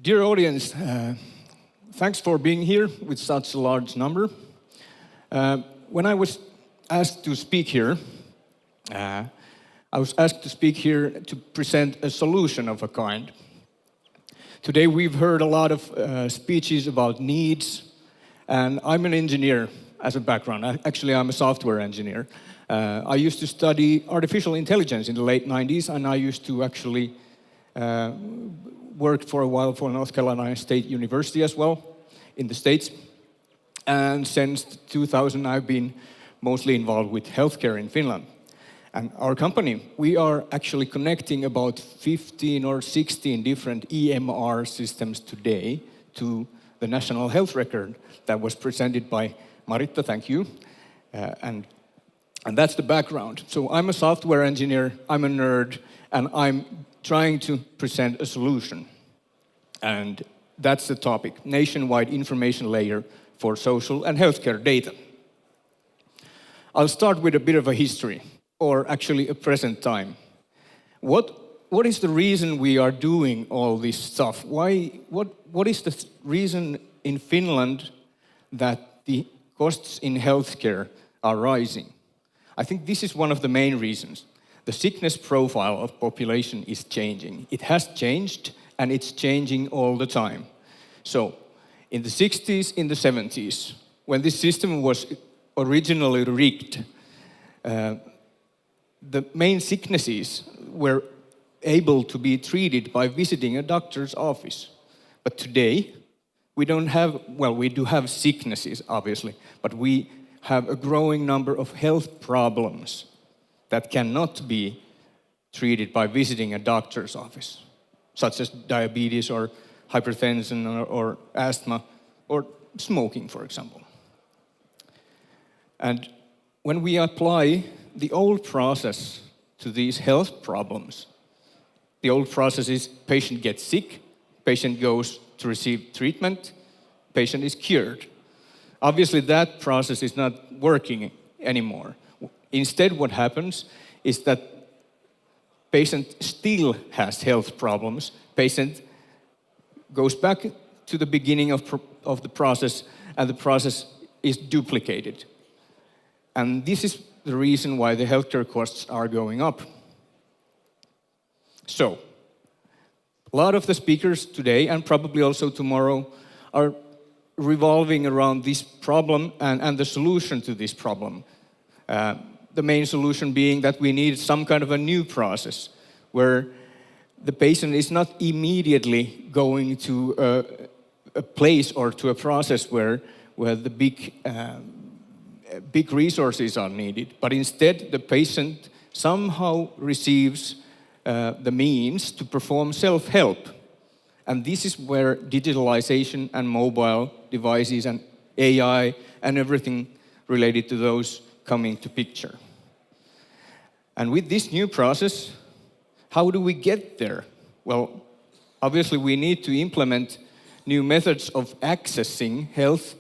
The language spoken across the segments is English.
Dear audience, thanks for being here with such a large number. When I was asked to speak here, I was asked to speak here to present a solution of a kind. Today we've heard a lot of speeches about needs, and I'm an engineer as a background. Actually, I'm a software engineer. I used to study artificial intelligence in the late 90s, and I used to actually worked for a while for North Carolina State University as well, in the States. And since 2000, I've been mostly involved with healthcare in Finland. And our company, we are actually connecting about 15 or 16 different EMR systems today to the National Health Record that was presented by Maritta, thank you. And that's the background. So I'm a software engineer, I'm a nerd, and I'm trying to present a solution. And that's the topic, nationwide information layer for social and healthcare data. I'll start with a bit of a history, or actually a present time. What is the reason we are doing all this stuff? What is the reason in Finland that the costs in healthcare are rising? I think this is one of the main reasons. The sickness profile of population is changing. It has changed, and it's changing all the time. So, in the 60s, in the 70s, when this system was originally rigged, the main sicknesses were able to be treated by visiting a doctor's office. But today, we don't have, well, we do have sicknesses, obviously, but we have a growing number of health problems that cannot be treated by visiting a doctor's office, such as diabetes or hypertension or asthma or smoking, for example. And when we apply the old process to these health problems, the old process is patient gets sick, patient goes to receive treatment, patient is cured. Obviously, that process is not working anymore. Instead, what happens is that patient still has health problems. Patient goes back to the beginning of the process, and the process is duplicated. And this is the reason why the healthcare costs are going up. So, a lot of the speakers today, and probably also tomorrow, are revolving around this problem and the solution to this problem. The main solution being that we need some kind of a new process where the patient is not immediately going to a place or to a process where the big resources are needed, but instead the patient somehow receives the means to perform self-help. And this is where digitalization and mobile devices and AI and everything related to those come into picture. And with this new process, how do we get there? Well, obviously we need to implement new methods of accessing health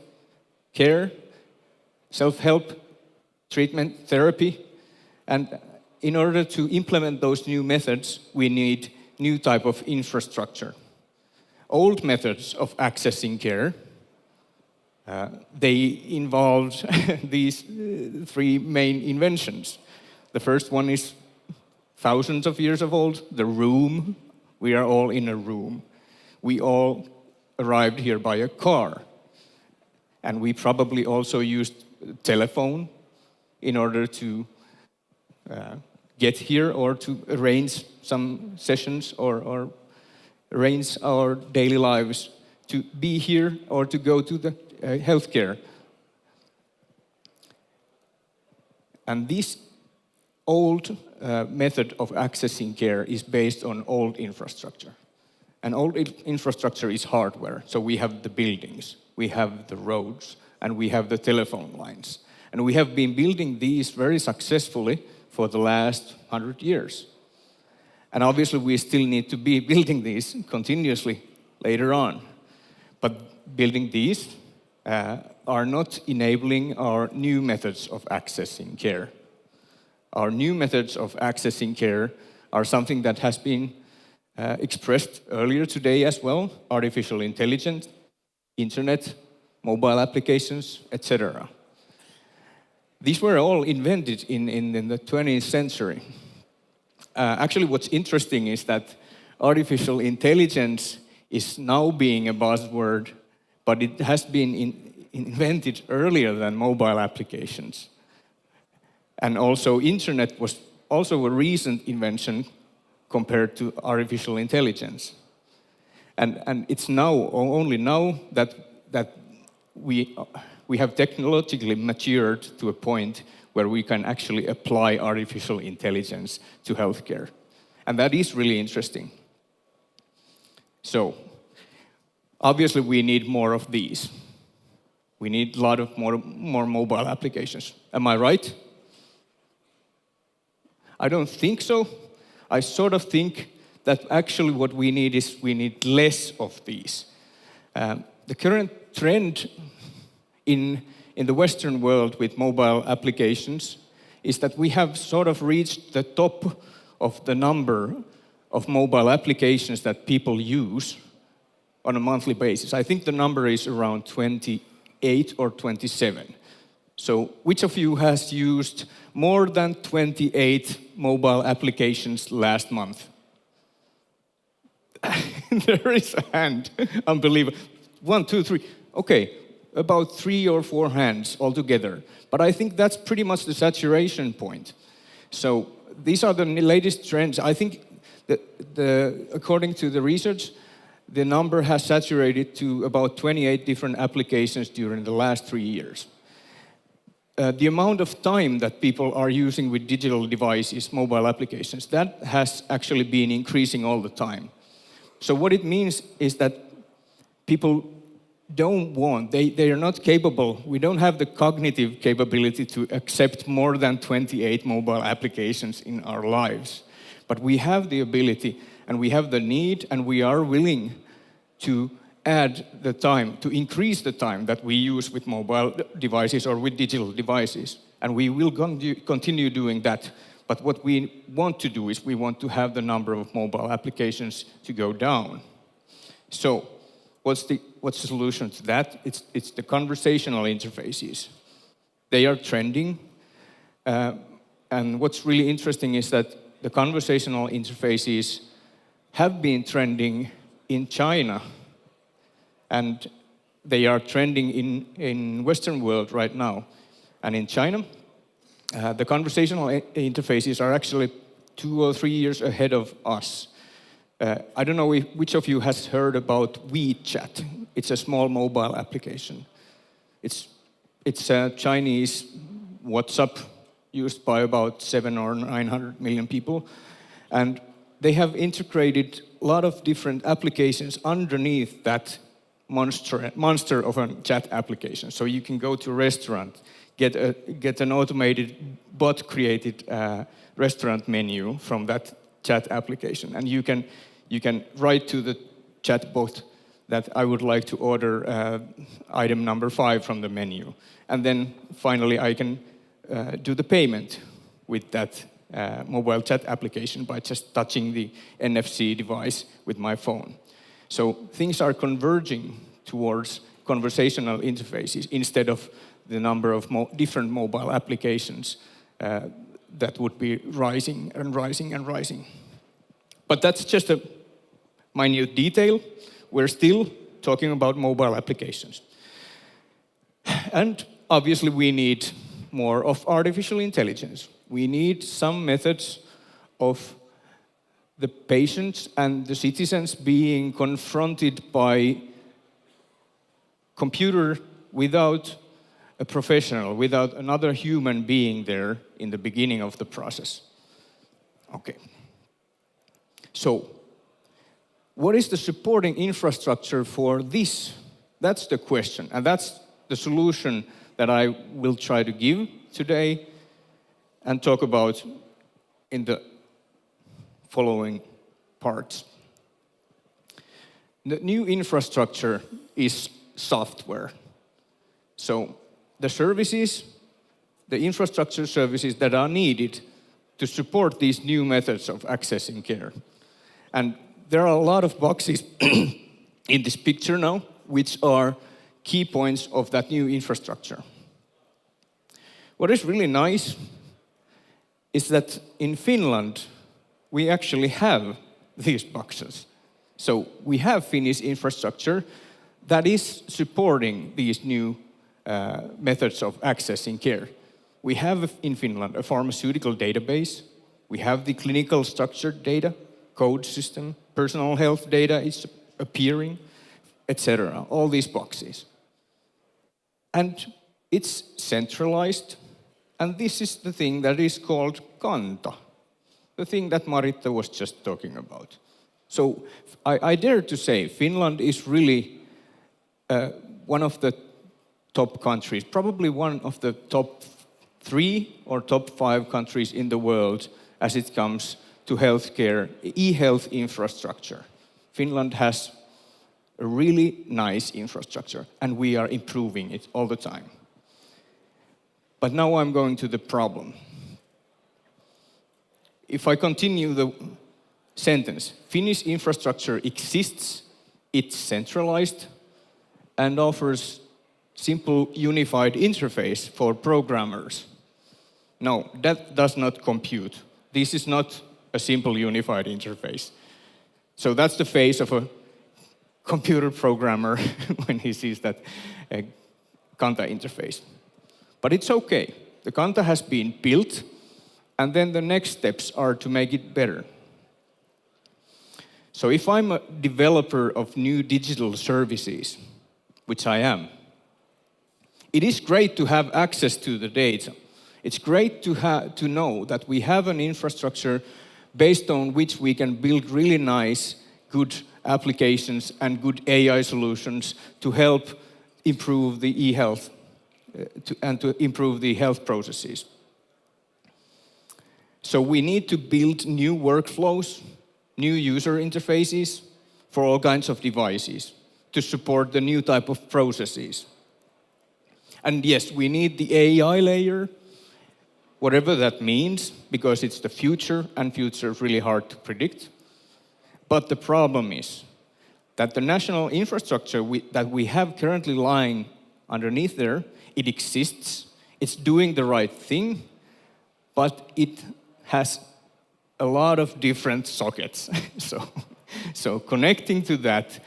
care, self-help, treatment, therapy. And in order to implement those new methods, we need new type of infrastructure. Old methods of accessing care, they involved these three main inventions. The first one is thousands of years old, the room. We are all in a room. We all arrived here by a car. And we probably also used telephone in order to get here or to arrange some sessions or arrange our daily lives to be here or to go to the healthcare. And this old method of accessing care is based on old infrastructure. And old infrastructure is hardware. So we have the buildings, we have the roads, and we have the telephone lines. And we have been building these very successfully for the last 100 years. And obviously we still need to be building these continuously later on. But building these are not enabling our new methods of accessing care. Our new methods of accessing care are something that has been expressed earlier today as well, artificial intelligence, internet, mobile applications, etc. These were all invented in the 20th century. Actually, what's interesting is that artificial intelligence is now being a buzzword, but it has been invented earlier than mobile applications. And also, internet was also a recent invention compared to artificial intelligence. And it's now, only now, that we have technologically matured to a point where we can actually apply artificial intelligence to healthcare. And that is really interesting. So, obviously we need more of these. We need a lot of more mobile applications. Am I right? I don't think so. I sort of think that actually what we need is we need less of these. The current trend in the Western world with mobile applications is that we have sort of reached the top of the number of mobile applications that people use on a monthly basis. I think the number is around 28 or 27. So which of you has used more than 28 mobile applications last month? There is a hand. Unbelievable. 1, 2, 3. Okay, about 3 or 4 hands altogether. But I think that's pretty much the saturation point. So these are the latest trends. I think that according to the research, the number has saturated to about 28 different applications during the last 3 years. The amount of time that people are using with digital devices, mobile applications, that has actually been increasing all the time. So what it means is that people don't want, they are not capable, we don't have the cognitive capability to accept more than 28 mobile applications in our lives. But we have the ability and we have the need and we are willing to add the time, to increase the time that we use with mobile devices or with digital devices. And we will continue doing that. But what we want to do is we want to have the number of mobile applications to go down. So what's the solution to that? It's the conversational interfaces. They are trending. And what's really interesting is that the conversational interfaces have been trending in China. And they are trending in Western world right now. And in China, the conversational interfaces are actually 2 or 3 years ahead of us. I don't know which of you has heard about WeChat. It's a small mobile application. It's a Chinese WhatsApp used by about 700 or 900 million people. And they have integrated a lot of different applications underneath that monster of a chat application. So you can go to a restaurant, get an automated bot-created restaurant menu from that chat application, and you can write to the chatbot that I would like to order item number 5 from the menu, and then finally I can do the payment with that mobile chat application by just touching the NFC device with my phone. So things are converging towards conversational interfaces instead of the number of different mobile applications that would be rising and rising and rising. But that's just a minute detail. We're still talking about mobile applications. And obviously we need more of artificial intelligence. We need some methods of the patients and the citizens being confronted by computer without a professional, without another human being there in the beginning of the process. Okay. So, what is the supporting infrastructure for this? That's the question, and that's the solution that I will try to give today and talk about in the following parts. The new infrastructure is software. So the services, the infrastructure services that are needed to support these new methods of accessing care. And there are a lot of boxes in this picture now, which are key points of that new infrastructure. What is really nice is that in Finland, we actually have these boxes. So we have Finnish infrastructure that is supporting these new methods of accessing care. We have in Finland a pharmaceutical database. We have the clinical structured data, code system, personal health data is appearing, etc. All these boxes. And it's centralized. And this is the thing that is called Kanta, the thing that Maritta was just talking about. So I dare to say Finland is really one of the top countries, probably one of the top 3 or top 5 countries in the world as it comes to healthcare, e-health infrastructure. Finland has a really nice infrastructure, and we are improving it all the time. But now I'm going to the problem. If I continue the sentence, Finnish infrastructure exists, it's centralized, and offers simple unified interface for programmers. No, that does not compute. This is not a simple unified interface. So that's the face of a computer programmer when he sees that Kanta interface. But it's okay. The Kanta has been built, and then the next steps are to make it better. So if I'm a developer of new digital services, which I am, it is great to have access to the data. It's great to know that we have an infrastructure based on which we can build really nice, good applications and good AI solutions to help improve the e-health and to improve the health processes. So we need to build new workflows, new user interfaces for all kinds of devices to support the new type of processes. And yes, we need the AI layer, whatever that means, because it's the future, and future is really hard to predict. But the problem is that the national infrastructure that we have currently lying underneath there, it exists, it's doing the right thing, but it has a lot of different sockets. So connecting to that,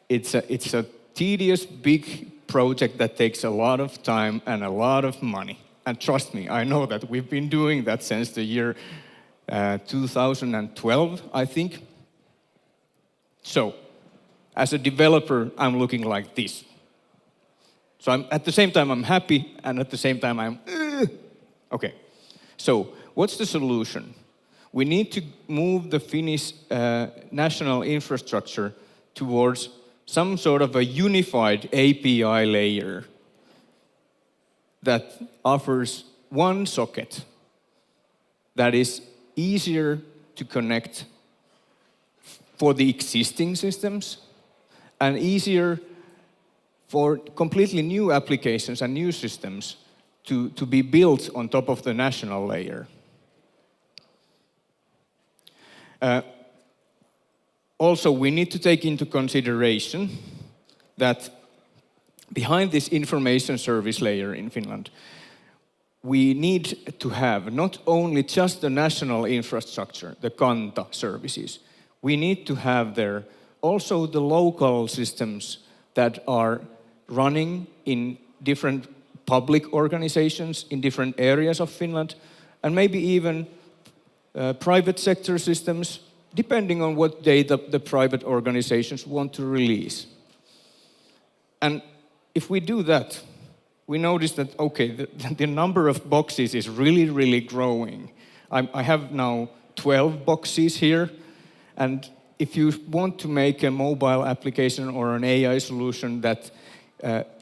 it's a tedious, big project that takes a lot of time and a lot of money. And trust me, I know that we've been doing that since the year 2012, I think. So, as a developer, I'm looking like this. So at the same time, I'm happy, and at the same time, I'm, okay. So, what's the solution? We need to move the Finnish national infrastructure towards some sort of a unified API layer that offers one socket that is easier to connect for the existing systems and easier for completely new applications and new systems to be built on top of the national layer. Also, we need to take into consideration that behind this information service layer in Finland, we need to have not only just the national infrastructure, the Kanta services, we need to have there also the local systems that are running in different public organizations in different areas of Finland, and maybe even private sector systems, depending on what data the private organizations want to release. And if we do that, we notice that, okay, the number of boxes is really, really growing. I have now 12 boxes here, and if you want to make a mobile application or an AI solution that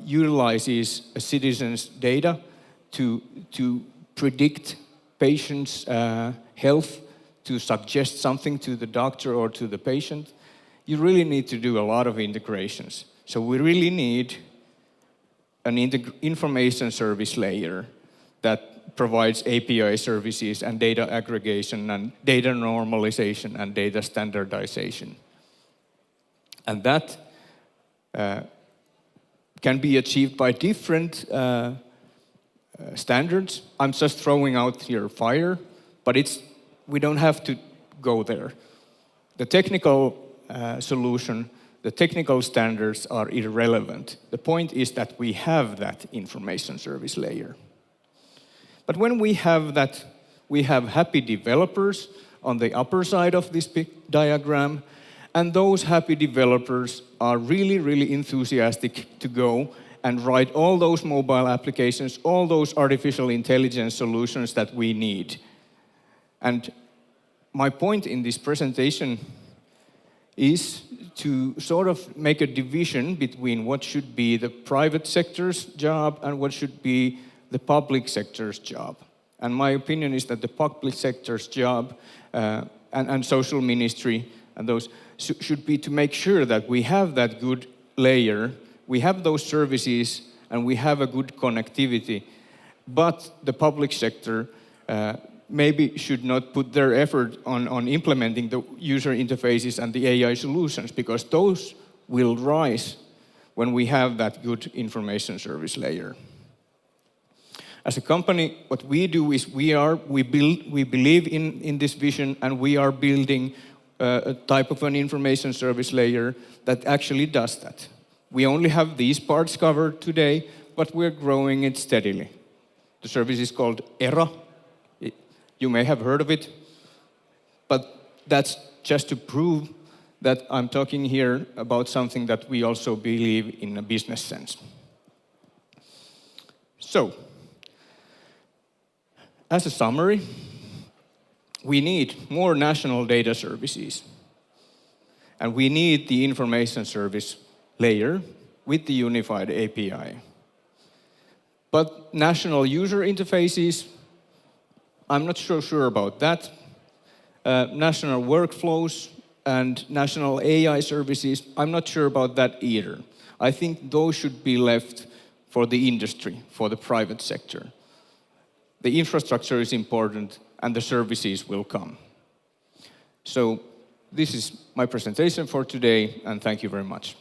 utilizes a citizen's data to predict patients' health, to suggest something to the doctor or to the patient, you really need to do a lot of integrations. So we really need an information service layer that provides API services and data aggregation and data normalization and data standardization. And that can be achieved by different standards. I'm just throwing out here FHIR, but we don't have to go there. The technical solution, the technical standards are irrelevant. The point is that we have that information service layer. But when we have that, we have happy developers on the upper side of this big diagram, and those happy developers are really, really enthusiastic to go and write all those mobile applications, all those artificial intelligence solutions that we need. And my point in this presentation is to sort of make a division between what should be the private sector's job and what should be the public sector's job. And my opinion is that the public sector's job and social ministry and those should be to make sure that we have that good layer, we have those services, and we have a good connectivity. But the public sector maybe should not put their effort on implementing the user interfaces and the AI solutions, because those will rise when we have that good information service layer. As a company, what we do is we believe in this vision, and we are building a type of an information service layer that actually does that. We only have these parts covered today, but we're growing it steadily. The service is called ERA. You may have heard of it, but that's just to prove that I'm talking here about something that we also believe in a business sense. So, as a summary, we need more national data services, and we need the information service layer with the unified API. But national user interfaces, I'm not so sure about that. National workflows and national AI services, I'm not sure about that either. I think those should be left for the industry, for the private sector. The infrastructure is important, and the services will come. So this is my presentation for today, and thank you very much.